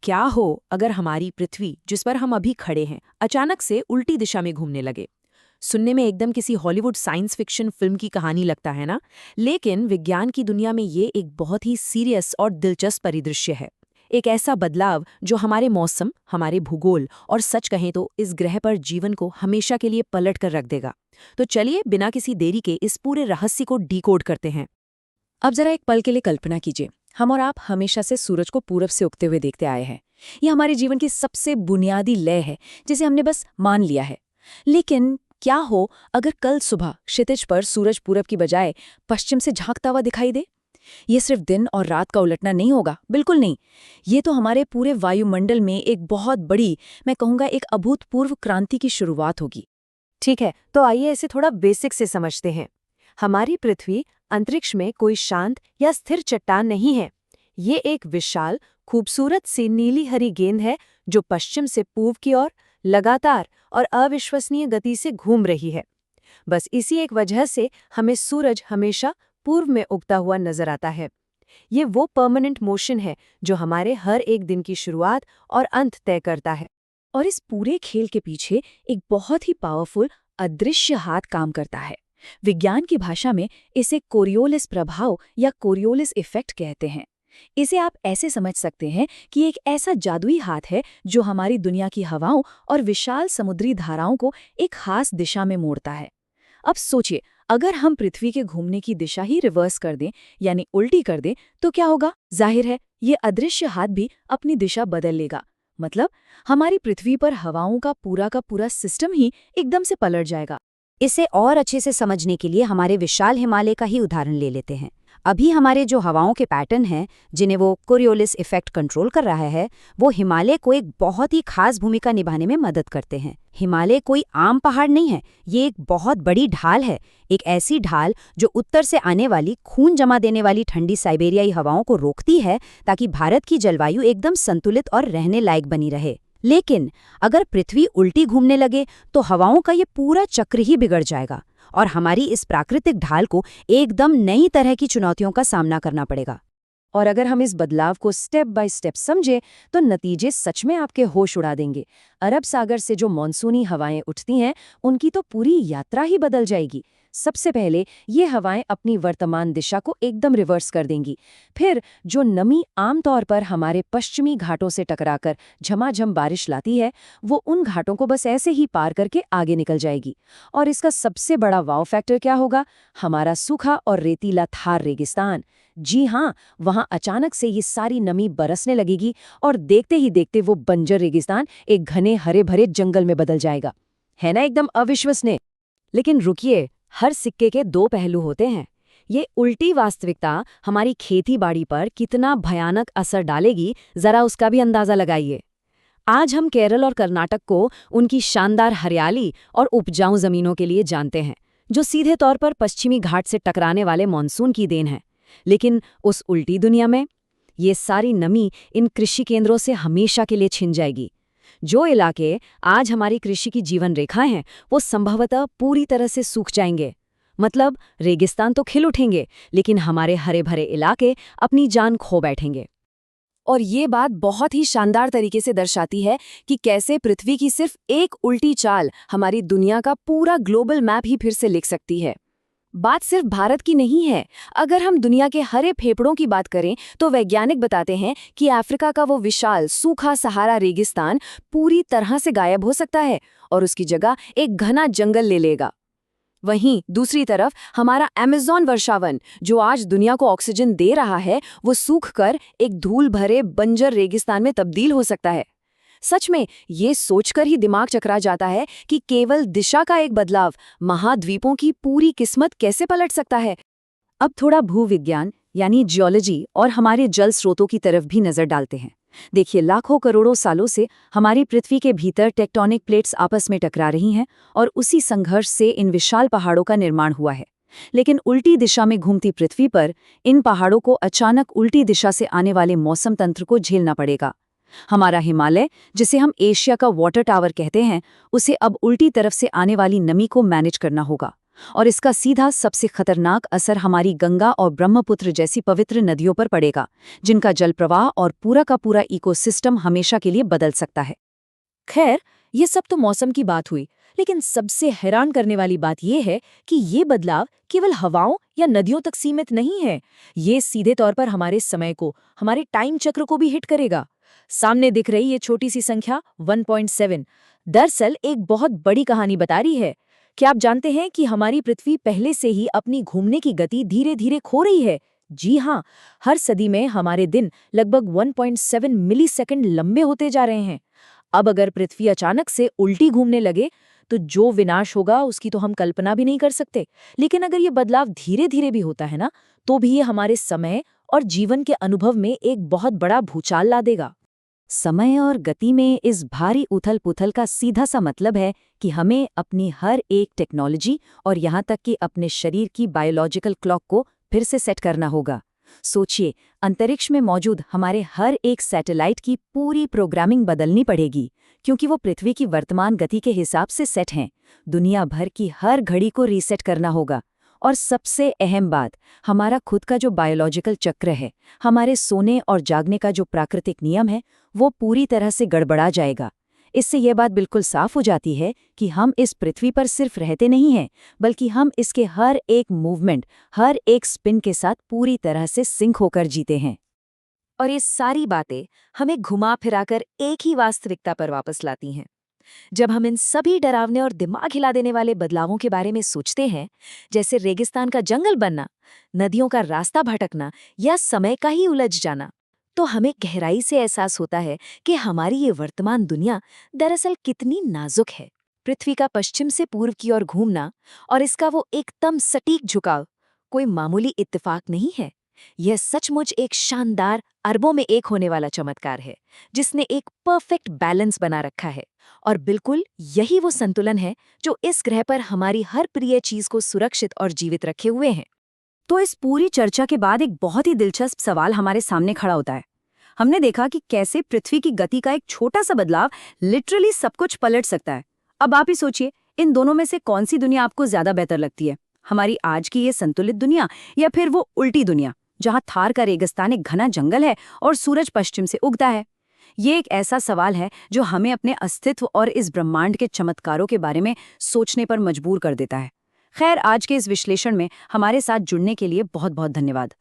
क्या हो अगर हमारी पृथ्वी, जिस पर हम अभी खड़े हैं, अचानक से उल्टी दिशा में घूमने लगे। सुनने में एकदम किसी हॉलीवुड साइंस फिक्शन फिल्म की कहानी लगता है ना। लेकिन विज्ञान की दुनिया में ये एक बहुत ही सीरियस और दिलचस्प परिदृश्य है। एक ऐसा बदलाव जो हमारे मौसम, हमारे भूगोल और सच कहें तो इस ग्रह पर जीवन को हमेशा के लिए पलट कर रख देगा। तो चलिए बिना किसी देरी के इस पूरे रहस्य को डिकोड करते हैं। अब जरा एक पल के लिए कल्पना कीजिए, हम और आप हमेशा से सूरज को पूरब से उगते हुए देखते आए हैं। यह हमारे जीवन की सबसे बुनियादी लय है, जिसे हमने बस मान लिया है। लेकिन क्या हो अगर कल सुबह क्षितिज पर सूरज पूरब की बजाय पश्चिम से झांकता हुआ दिखाई दे? ये सिर्फ दिन और रात का उलटना नहीं होगा, बिल्कुल नहीं। ये तो हमारे पूरे वायुमंडल में एक बहुत बड़ी, मैं कहूँगा एक अभूतपूर्व क्रांति की शुरुआत होगी। ठीक है, तो आइए इसे थोड़ा बेसिक से समझते हैं। हमारी पृथ्वी अंतरिक्ष में कोई शांत या स्थिर चट्टान नहीं है। ये एक विशाल, खूबसूरत सी नीली हरी गेंद है जो पश्चिम से पूर्व की ओर लगातार और अविश्वसनीय गति से घूम रही है। बस इसी एक वजह से हमें सूरज हमेशा पूर्व में उगता हुआ नजर आता है। ये वो परमानेंट मोशन है जो हमारे हर एक दिन की शुरुआत और अंत तय करता है। और इस पूरे खेल के पीछे एक बहुत ही पावरफुल अदृश्य हाथ काम करता है। विज्ञान की भाषा में इसे कोरियोलिस प्रभाव या कोरियोलिस इफेक्ट कहते हैं। इसे आप ऐसे समझ सकते हैं कि एक ऐसा जादुई हाथ है जो हमारी दुनिया की हवाओं और विशाल समुद्री धाराओं को एक खास दिशा में मोड़ता है। अब सोचिए, अगर हम पृथ्वी के घूमने की दिशा ही रिवर्स कर दें, यानी उल्टी कर दें, तो क्या होगा? जाहिर है, ये अदृश्य हाथ भी अपनी दिशा बदल लेगा। मतलब हमारी पृथ्वी पर हवाओं का पूरा सिस्टम ही एकदम से पलट जाएगा। इसे और अच्छे से समझने के लिए हमारे विशाल हिमालय का ही उदाहरण ले लेते हैं। अभी हमारे जो हवाओं के पैटर्न हैं, जिन्हें वो कोरियोलिस इफेक्ट कंट्रोल कर रहा है, वो हिमालय को एक बहुत ही खास भूमिका निभाने में मदद करते हैं। हिमालय कोई आम पहाड़ नहीं है, ये एक बहुत बड़ी ढाल है। एक ऐसी ढाल जो उत्तर से आने वाली खून जमा देने वाली ठंडी साइबेरियाई हवाओं को रोकती है, ताकि भारत की जलवायु एकदम संतुलित और रहने लायक बनी रहे। लेकिन अगर पृथ्वी उल्टी घूमने लगे तो हवाओं का ये पूरा चक्र ही बिगड़ जाएगा और हमारी इस प्राकृतिक ढाल को एकदम नई तरह की चुनौतियों का सामना करना पड़ेगा। और अगर हम इस बदलाव को स्टेप बाय स्टेप समझें तो नतीजे सच में आपके होश उड़ा देंगे। अरब सागर से जो मॉनसूनी हवाएं उठती हैं, उनकी तो पूरी यात्रा ही बदल जाएगी। सबसे पहले ये हवाएं अपनी वर्तमान दिशा को एकदम रिवर्स कर देंगी। फिर जो नमी आमतौर पर हमारे पश्चिमी घाटों से टकराकर झमाझम बारिश लाती है, वो उन घाटों को बस ऐसे ही पार करके आगे निकल जाएगी। और इसका सबसे बड़ा वाव फैक्टर क्या होगा? हमारा सूखा और रेतीला थार रेगिस्तान। जी हाँ, वहाँ अचानक से ये सारी नमी बरसने लगेगी और देखते ही देखते वो बंजर रेगिस्तान एक घने हरे भरे जंगल में बदल जाएगा। है ना एकदम अविश्वसनीय? लेकिन रुकिए, हर सिक्के के दो पहलू होते हैं। ये उल्टी वास्तविकता हमारी खेती बाड़ी पर कितना भयानक असर डालेगी, जरा उसका भी अंदाजा लगाइए। आज हम केरल और कर्नाटक को उनकी शानदार हरियाली और उपजाऊ जमीनों के लिए जानते हैं, जो सीधे तौर पर पश्चिमी घाट से टकराने वाले मानसून की देन है। लेकिन उस उल्टी दुनिया में ये सारी नमी इन कृषि केंद्रों से हमेशा के लिए छिन जाएगी। जो इलाके आज हमारी कृषि की जीवन रेखाएं हैं, वो संभवतः पूरी तरह से सूख जाएंगे। मतलब रेगिस्तान तो खिल उठेंगे, लेकिन हमारे हरे भरे इलाके अपनी जान खो बैठेंगे। और ये बात बहुत ही शानदार तरीके से दर्शाती है कि कैसे पृथ्वी की सिर्फ एक उल्टी चाल हमारी दुनिया का पूरा ग्लोबल मैप ही फिर से लिख सकती है। बात सिर्फ भारत की नहीं है। अगर हम दुनिया के हरे फेफड़ों की बात करें तो वैज्ञानिक बताते हैं कि अफ्रीका का वो विशाल सूखा सहारा रेगिस्तान पूरी तरह से गायब हो सकता है और उसकी जगह एक घना जंगल ले लेगा। वहीं दूसरी तरफ हमारा अमेज़न वर्षावन, जो आज दुनिया को ऑक्सीजन दे रहा है, वो सूखकर एक धूल भरे बंजर रेगिस्तान में तब्दील हो सकता है। सच में ये सोचकर ही दिमाग चकरा जाता है कि केवल दिशा का एक बदलाव महाद्वीपों की पूरी किस्मत कैसे पलट सकता है। अब थोड़ा भूविज्ञान यानी जियोलॉजी और हमारे जल स्रोतों की तरफ भी नजर डालते हैं। देखिए, लाखों करोड़ों सालों से हमारी पृथ्वी के भीतर टेक्टोनिक प्लेट्स आपस में टकरा रही हैं और उसी संघर्ष से इन विशाल पहाड़ों का निर्माण हुआ है। लेकिन उल्टी दिशा में घूमती पृथ्वी पर इन पहाड़ों को अचानक उल्टी दिशा से आने वाले मौसम तंत्र को झेलना पड़ेगा। हमारा हिमालय, जिसे हम एशिया का वाटर टावर कहते हैं, उसे अब उल्टी तरफ से आने वाली नमी को मैनेज करना होगा। और इसका सीधा सबसे खतरनाक असर हमारी गंगा और ब्रह्मपुत्र जैसी पवित्र नदियों पर पड़ेगा, जिनका जल प्रवाह और पूरा का पूरा इकोसिस्टम हमेशा के लिए बदल सकता है। खैर, ये सब तो मौसम की बात हुई, लेकिन सबसे हैरान करने वाली बात यह है कि ये बदलाव केवल हवाओं या नदियों तक सीमित नहीं है। ये सीधे तौर पर हमारे समय को, हमारे टाइम चक्र को भी हिट करेगा। सामने दिख रही ये छोटी सी संख्या 1.7 दरअसल एक बहुत बड़ी कहानी बता रही है। क्या आप जानते हैं कि हमारी पृथ्वी पहले से ही अपनी घूमने की गति धीरे धीरे खो रही है? जी हाँ, हर सदी में हमारे दिन लगभग 1.7 मिलीसेकंड लंबे होते जा रहे हैं। अब अगर पृथ्वी अचानक से उल्टी घूमने लगे तो जो विनाश होगा उसकी तो हम कल्पना भी नहीं कर सकते। लेकिन अगर ये बदलाव धीरे धीरे भी होता है ना, तो भी ये हमारे समय और जीवन के अनुभव में एक बहुत बड़ा भूचाल ला देगा। समय और गति में इस भारी उथल-पुथल का सीधा सा मतलब है कि हमें अपनी हर एक टेक्नोलॉजी और यहाँ तक कि अपने शरीर की बायोलॉजिकल क्लॉक को फिर से सेट करना होगा। सोचिए, अंतरिक्ष में मौजूद हमारे हर एक सैटेलाइट की पूरी प्रोग्रामिंग बदलनी पड़ेगी, क्योंकि वो पृथ्वी की वर्तमान गति के हिसाब से सेट हैं। दुनिया भर की हर घड़ी को रीसेट करना होगा। और सबसे अहम बात, हमारा खुद का जो बायोलॉजिकल चक्र है, हमारे सोने और जागने का जो प्राकृतिक नियम है, वो पूरी तरह से गड़बड़ा जाएगा। इससे यह बात बिल्कुल साफ हो जाती है कि हम इस पृथ्वी पर सिर्फ रहते नहीं हैं, बल्कि हम इसके हर एक मूवमेंट, हर एक स्पिन के साथ पूरी तरह से सिंक होकर जीते हैं। और ये सारी बातें हमें घुमा फिराकर एक ही वास्तविकता पर वापस लाती हैं। जब हम इन सभी डरावने और दिमाग हिला देने वाले बदलावों के बारे में सोचते हैं, जैसे रेगिस्तान का जंगल बनना, नदियों का रास्ता भटकना या समय का ही उलझ जाना, तो हमें गहराई से एहसास होता है कि हमारी ये वर्तमान दुनिया दरअसल कितनी नाजुक है। पृथ्वी का पश्चिम से पूर्व की ओर घूमना और इसका वो एकदम सटीक झुकाव कोई मामूली इत्तेफाक नहीं है। यह सचमुच एक शानदार, अरबों में एक होने वाला चमत्कार है, जिसने एक परफेक्ट बैलेंस बना रखा है। और बिल्कुल यही वो संतुलन है जो इस ग्रह पर हमारी हर प्रिय चीज को सुरक्षित और जीवित रखे हुए हैं। तो इस पूरी चर्चा के बाद एक बहुत ही दिलचस्प सवाल हमारे सामने खड़ा होता है। हमने देखा कि कैसे पृथ्वी की गति का एक छोटा सा बदलाव लिटरली सब कुछ पलट सकता है। अब आप ही सोचिए, इन दोनों में से कौन सी दुनिया आपको ज्यादा बेहतर लगती है? हमारी आज की ये संतुलित दुनिया, या फिर वो उल्टी दुनिया जहां थार का रेगिस्तान एक घना जंगल है और सूरज पश्चिम से उगता है? ये एक ऐसा सवाल है जो हमें अपने अस्तित्व और इस ब्रह्मांड के चमत्कारों के बारे में सोचने पर मजबूर कर देता है। खैर, आज के इस विश्लेषण में हमारे साथ जुड़ने के लिए बहुत बहुत धन्यवाद।